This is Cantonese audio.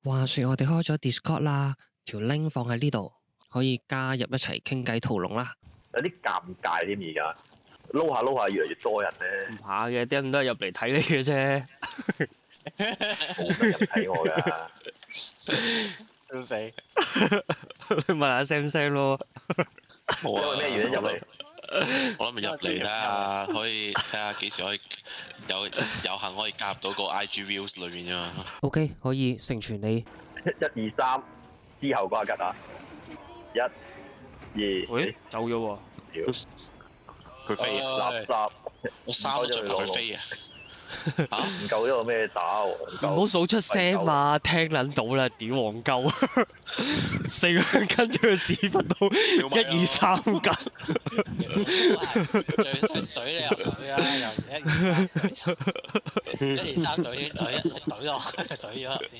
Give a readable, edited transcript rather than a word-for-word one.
話說我哋開咗 Discord 啦，條 link 放喺呢度，可以加入一齊傾偈討論啦。有啲尷尬添而家，撈下撈下越嚟越多人咧。唔怕嘅，啲人都係入嚟睇你嘅啫。冇乜人睇我㗎，笑死！你問下 Sam 咯。因為咩原因入嚟？我諗咪入嚟啦，可以睇下幾時可以有幸可以加入到個 IG views 裏面啫嘛。OK，可以成全你。1、2、3之後嗰一格啊！1、2，喂，走咗喎。屌，佢飛啊！垃圾，我3個進佢飛啊！嚇？唔夠咗個咩打喎？唔好數出聲嘛，聽撚到啦，屌黃鳩！四個人跟住個屎忽到1、2、3格。最想懟你入去啦，又1、2、3懟，1、2、3懟落，懟咗入邊。